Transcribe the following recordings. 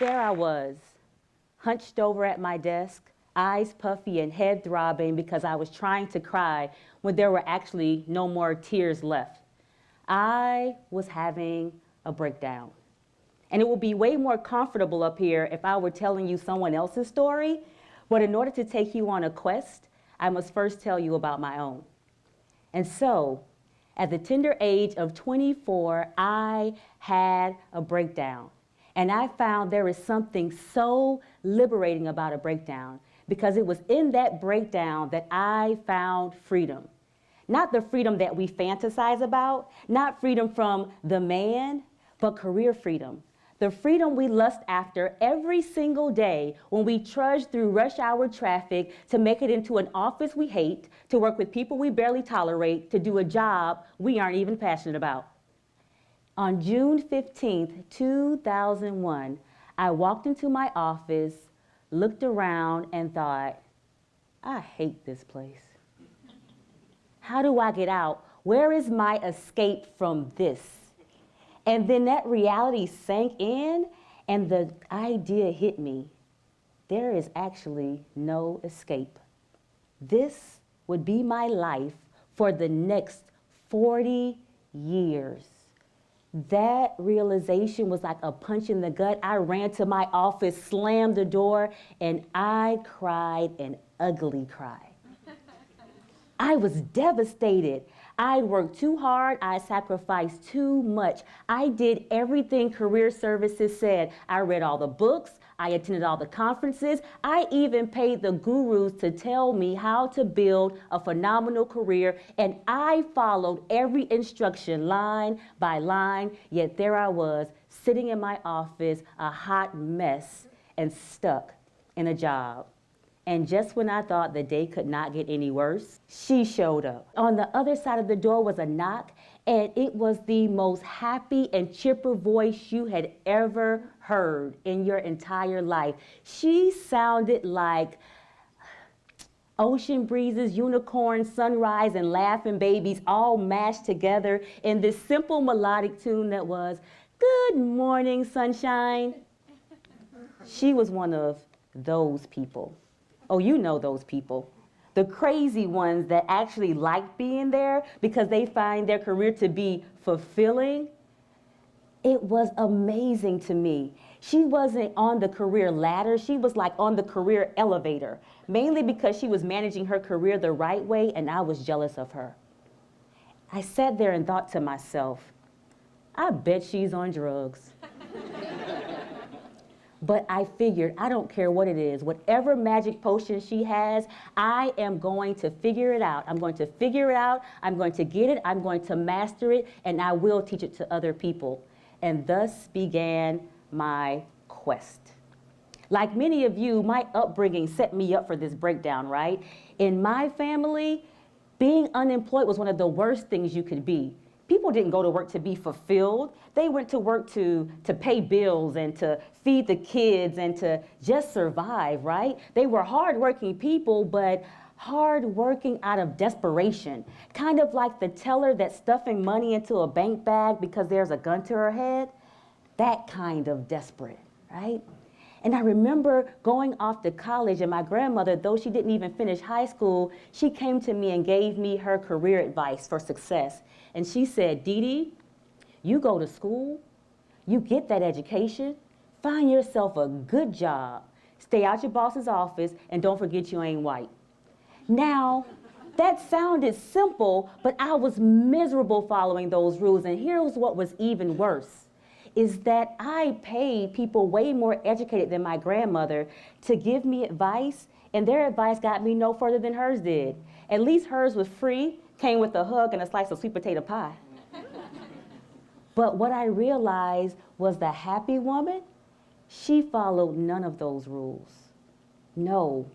there I was, hunched over at my desk, eyes puffy and head throbbing because I was trying to cry when there were actually no more tears left. I was having a breakdown. And it would be way more comfortable up here if I were telling you someone else's story, but in order to take you on a quest, I must first tell you about my own. And so, at the tender age of 24, I had a breakdown. And I found there is something so liberating about a breakdown, because it was in that breakdown that I found freedom. Not the freedom that we fantasize about, not freedom from the man, but career freedom. The freedom we lust after every single day when we trudge through rush hour traffic to make it into an office we hate, to work with people we barely tolerate, to do a job we aren't even passionate about. On June 15th, 2001, I walked into my office, looked around, and thought, I hate this place. How do I get out? Where is my escape from this? And then that reality sank in, and the idea hit me. There is actually no escape. This would be my life for the next 40 years. That realization was like a punch in the gut. I ran to my office, slammed the door, and I cried an ugly cry. I was devastated. I worked too hard. I sacrificed too much. I did everything career services said. I read all the books. I attended all the conferences. I even paid the gurus to tell me how to build a phenomenal career, and I followed every instruction line by line, yet there I was, sitting in my office, a hot mess, and stuck in a job. And just when I thought the day could not get any worse, she showed up. On the other side of the door was a knock, and it was the most happy and chipper voice you had ever heard in your entire life. She sounded like ocean breezes, unicorns, sunrise, and laughing babies all mashed together in this simple melodic tune that was, "Good morning, sunshine." She was one of those people. Oh, you know those people. The crazy ones that actually like being there because they find their career to be fulfilling. It was amazing to me. She wasn't on the career ladder. She was like on the career elevator, mainly because she was managing her career the right way, and I was jealous of her. I sat there and thought to myself, I bet she's on drugs. But I figured, I don't care what it is, whatever magic potion she has, I am going to figure it out. I'm going to figure it out, I'm going to get it, I'm going to master it, and I will teach it to other people. And thus began my quest. Like many of you, my upbringing set me up for this breakdown, right? In my family, being unemployed was one of the worst things you could be. People didn't go to work to be fulfilled. They went to work to pay bills and to feed the kids and to just survive, right? They were hardworking people, but hardworking out of desperation. Kind of like the teller that's stuffing money into a bank bag because there's a gun to her head. That kind of desperate, right? And I remember going off to college, and my grandmother, though she didn't even finish high school, she came to me and gave me her career advice for success. And she said, Dee Dee, you go to school, you get that education, find yourself a good job, stay out your boss's office, and don't forget you ain't white. Now, that sounded simple, but I was miserable following those rules. And here's what was even worse, is that I paid people way more educated than my grandmother to give me advice, and their advice got me no further than hers did. At least hers was free, came with a hug and a slice of sweet potato pie. But what I realized was the happy woman, she followed none of those rules. No.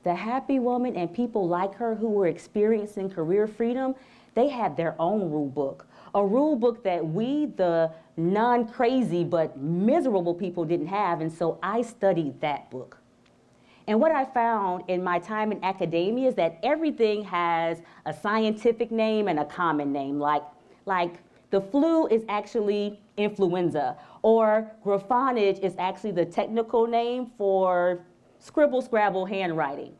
The happy woman and people like her who were experiencing career freedom, they had their own rule book. A rule book that we, the non-crazy but miserable people, didn't have, and so I studied that book. And what I found in my time in academia is that everything has a scientific name and a common name, like the flu is actually influenza, Or graphoneage is actually the technical name for scribble, scrabble handwriting.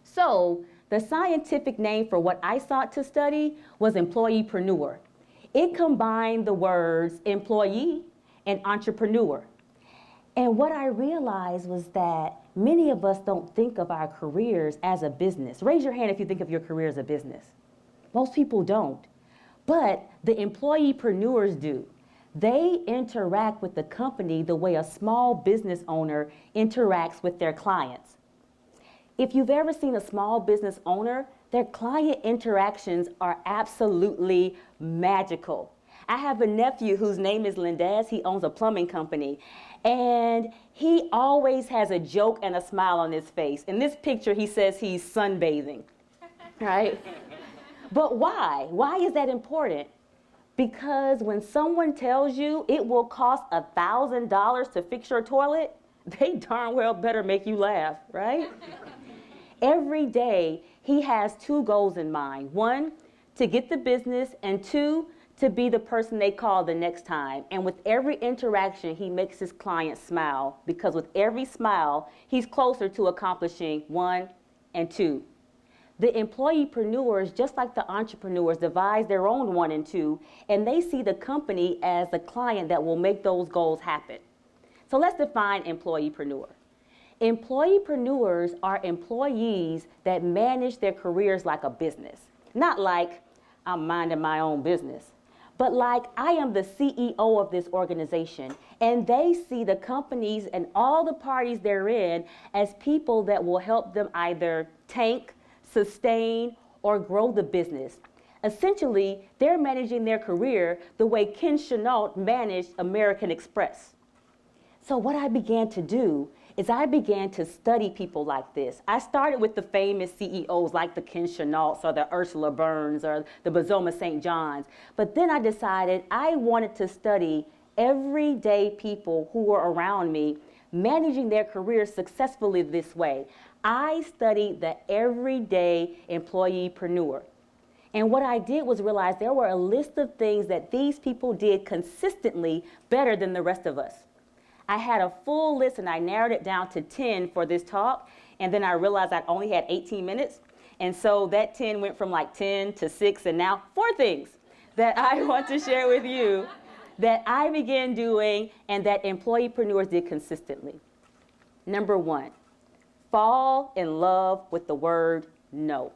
So the scientific name for what I sought to study was employeepreneur. It combined the words employee and entrepreneur. And what I realized was that many of us don't think of our careers as a business. Raise your hand if you think of your career as a business. Most people don't. But the employeepreneurs do. They interact with the company the way a small business owner interacts with their clients. If you've ever seen a small business owner, their client interactions are absolutely magical. I have a nephew whose name is Lindez. He owns a plumbing company. And he always has a joke and a smile on his face. In this picture, he says he's sunbathing, right? But why? Why is that important? Because when someone tells you it will cost $1,000 to fix your toilet, they darn well better make you laugh, right? Every day, he has two goals in mind. One, to get the business, and two, to be the person they call the next time. And with every interaction, he makes his client smile, because with every smile, he's closer to accomplishing one and two. The employeepreneurs, just like the entrepreneurs, devise their own one and two, and they see the company as the client that will make those goals happen. So let's define employeepreneur. Employeepreneurs are employees that manage their careers like a business. Not like I'm minding my own business, but like I am the CEO of this organization, and they see the companies and all the parties they're in as people that will help them either tank, sustain, or grow the business. Essentially, they're managing their career the way Ken Chenault managed American Express. So what I began to do is I began to study people like this. I started with the famous CEOs like the Ken Chenaults or the Ursula Burns or the Bazoma St. Johns. But then I decided I wanted to study everyday people who were around me managing their careers successfully this way. I studied the everyday employeepreneur. And what I did was realize there were a list of things that these people did consistently better than the rest of us. I had a full list and I narrowed it down to 10 for this talk, and then I realized I only had 18 minutes. And so that 10 went from like 10 to 6 and now 4 things that I want to share with you that I began doing and that employeepreneurs did consistently. Number 1, fall in love with the word no.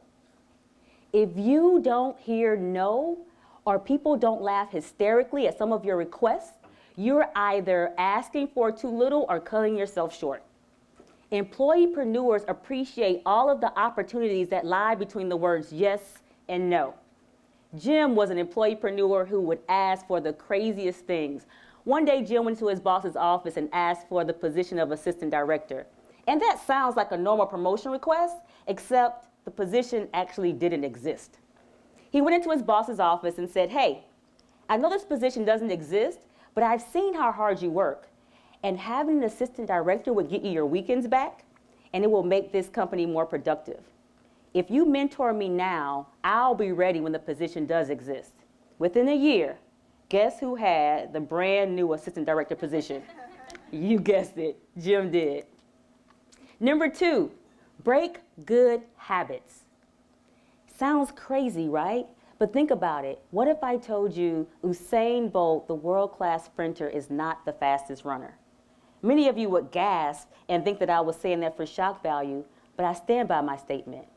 If you don't hear no, or people don't laugh hysterically at some of your requests, you're either asking for too little or cutting yourself short. Employeepreneurs appreciate all of the opportunities that lie between the words yes and no. Jim was an employeepreneur who would ask for the craziest things. One day, Jim went to his boss's office and asked for the position of assistant director. And that sounds like a normal promotion request, except the position actually didn't exist. He went into his boss's office and said, "Hey, I know this position doesn't exist, but I've seen how hard you work. And having an assistant director would get you your weekends back, and it will make this company more productive. If you mentor me now, I'll be ready when the position does exist." Within a year, guess who had the brand new assistant director position? You guessed it, Jim did. Number 2, break good habits. Sounds crazy, right? But think about it. What if I told you Usain Bolt, the world-class sprinter, is not the fastest runner? Many of you would gasp and think that I was saying that for shock value, but I stand by my statement.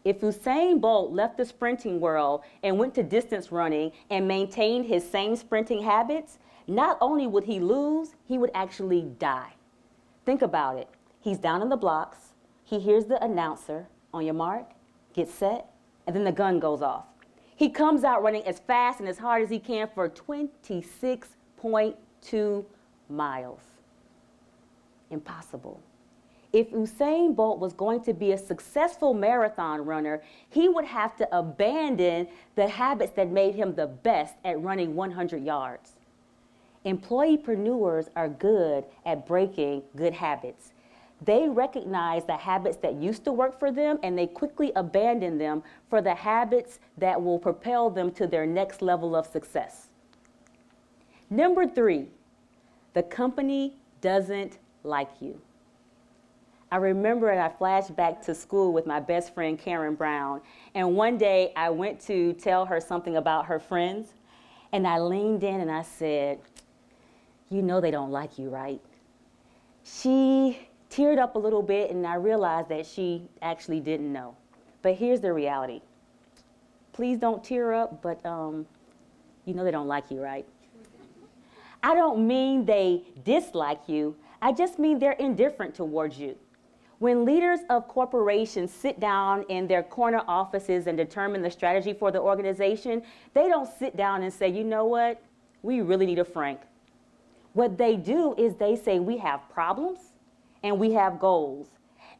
If Usain Bolt left the sprinting world and went to distance running and maintained his same sprinting habits, not only would he lose, he would actually die. Think about it. He's down in the blocks. He hears the announcer, "On your mark, get set," and then the gun goes off. He comes out running as fast and as hard as he can for 26.2 miles. Impossible. If Usain Bolt was going to be a successful marathon runner, he would have to abandon the habits that made him the best at running 100 yards. Employeepreneurs are good at breaking good habits. They recognize the habits that used to work for them, and they quickly abandon them for the habits that will propel them to their next level of success. Number 3, The company doesn't like you. I remember, and I flashed back to school with my best friend, Karen Brown, and one day I went to tell her something about her friends, and I leaned in and I said, "You know they don't like you, right?" She teared up a little bit, and I realized that she actually didn't know. But here's the reality. Please don't tear up, but you know they don't like you, right? I don't mean they dislike you. I just mean they're indifferent towards you. When leaders of corporations sit down in their corner offices and determine the strategy for the organization, they don't sit down and say, "You know what? We really need a Frank." What they do is they say, "We have problems and we have goals."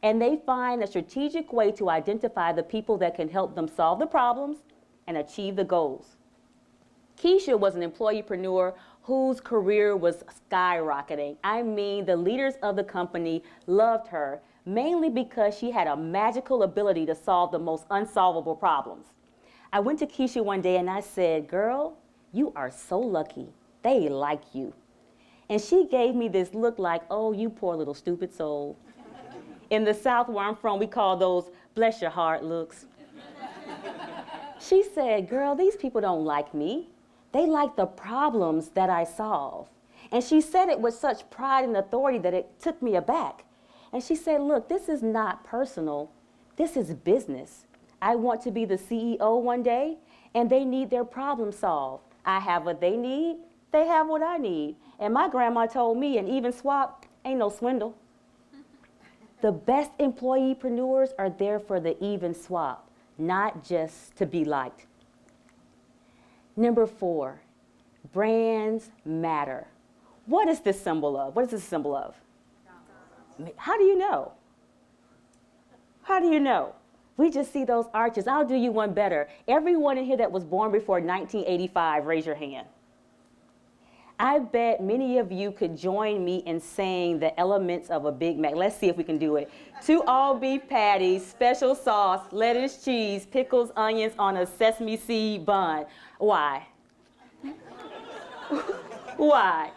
And they find a strategic way to identify the people that can help them solve the problems and achieve the goals. Keisha was an employeepreneur whose career was skyrocketing. I mean, the leaders of the company loved her, mainly because she had a magical ability to solve the most unsolvable problems. I went to Keisha one day and I said, "Girl, you are so lucky. They like you." And she gave me this look like, "Oh, you poor little stupid soul." In the South where I'm from, we call those bless your heart looks. She said, "Girl, these people don't like me. They like the problems that I solve." And she said it with such pride and authority that it took me aback. And she said, "Look, this is not personal. This is business. I want to be the CEO one day, and they need their problem solved. I have what they need. They have what I need. And my grandma told me an even swap ain't no swindle." The best employeepreneurs are there for the even swap, not just to be liked. Number 4, brands matter. What is this symbol of? What is this symbol of? How do you know? How do you know? We just see those arches. I'll do you one better. Everyone in here that was born before 1985, raise your hand. I bet many of you could join me in saying the elements of a Big Mac. Let's see if we can do it. 2 all-beef patties, special sauce, lettuce, cheese, pickles, onions on a sesame seed bun. Why? Why?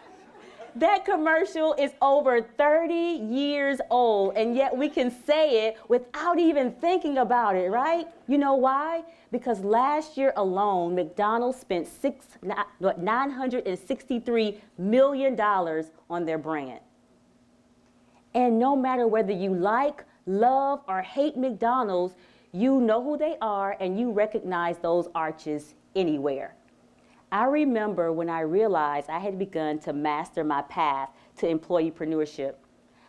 That commercial is over 30 years old, and yet we can say it without even thinking about it, right? You know why? Because last year alone, McDonald's spent $963 million on their brand. And no matter whether you like, love, or hate McDonald's, you know who they are and you recognize those arches anywhere. I remember when I realized I had begun to master my path to employeepreneurship.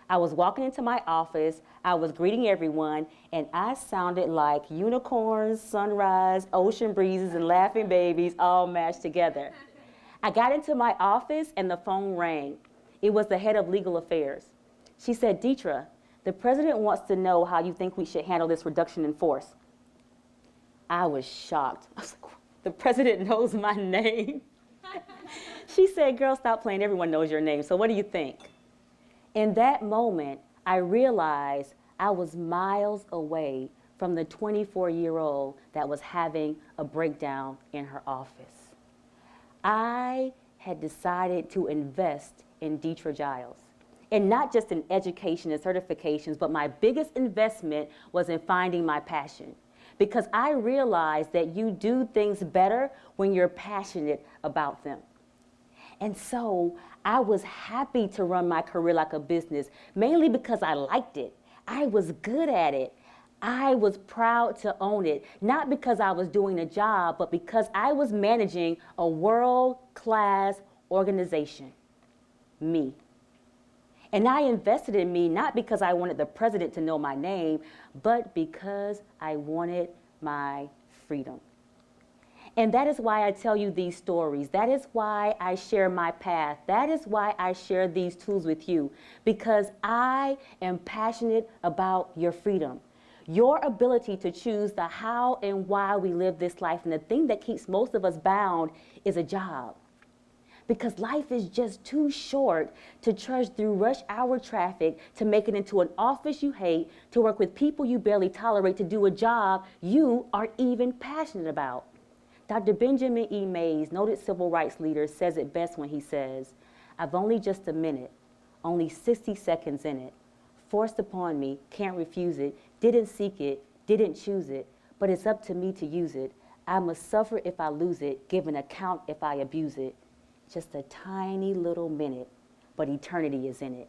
I was walking into my office, I was greeting everyone, and I sounded like unicorns, sunrise, ocean breezes, and laughing babies all mashed together. I got into my office and the phone rang. It was the head of legal affairs. She said, "Dethra, the president wants to know how you think we should handle this reduction in force." I was shocked. I was like, "The president knows my name?" She said, "Girl, stop playing. Everyone knows your name. So what do you think?" In that moment, I realized I was miles away from the 24-year-old that was having a breakdown in her office. I had decided to invest in Dethra Giles. And not just in education and certifications, but my biggest investment was in finding my passion. Because I realized that you do things better when you're passionate about them. And so I was happy to run my career like a business, mainly because I liked it. I was good at it. I was proud to own it, not because I was doing a job, but because I was managing a world-class organization, me. And I invested in me not because I wanted the president to know my name, but because I wanted my freedom. And that is why I tell you these stories. That is why I share my path. That is why I share these tools with you, because I am passionate about your freedom. Your ability to choose the how and why we live this life. And the thing that keeps most of us bound is a job. Because life is just too short to trudge through rush hour traffic, to make it into an office you hate, to work with people you barely tolerate, to do a job you aren't even passionate about. Dr. Benjamin E. Mays, noted civil rights leader, says it best when he says, I've only just a minute, only 60 seconds in it. Forced upon me, can't refuse it, didn't seek it, didn't choose it, but it's up to me to use it. I must suffer if I lose it, give an account if I abuse it. Just a tiny little minute, but eternity is in it.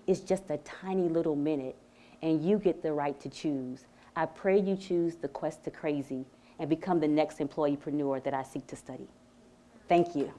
It's just a tiny little minute, and you get the right to choose. I pray you choose the quest to crazy and become the next employeepreneur that I seek to study. Thank you.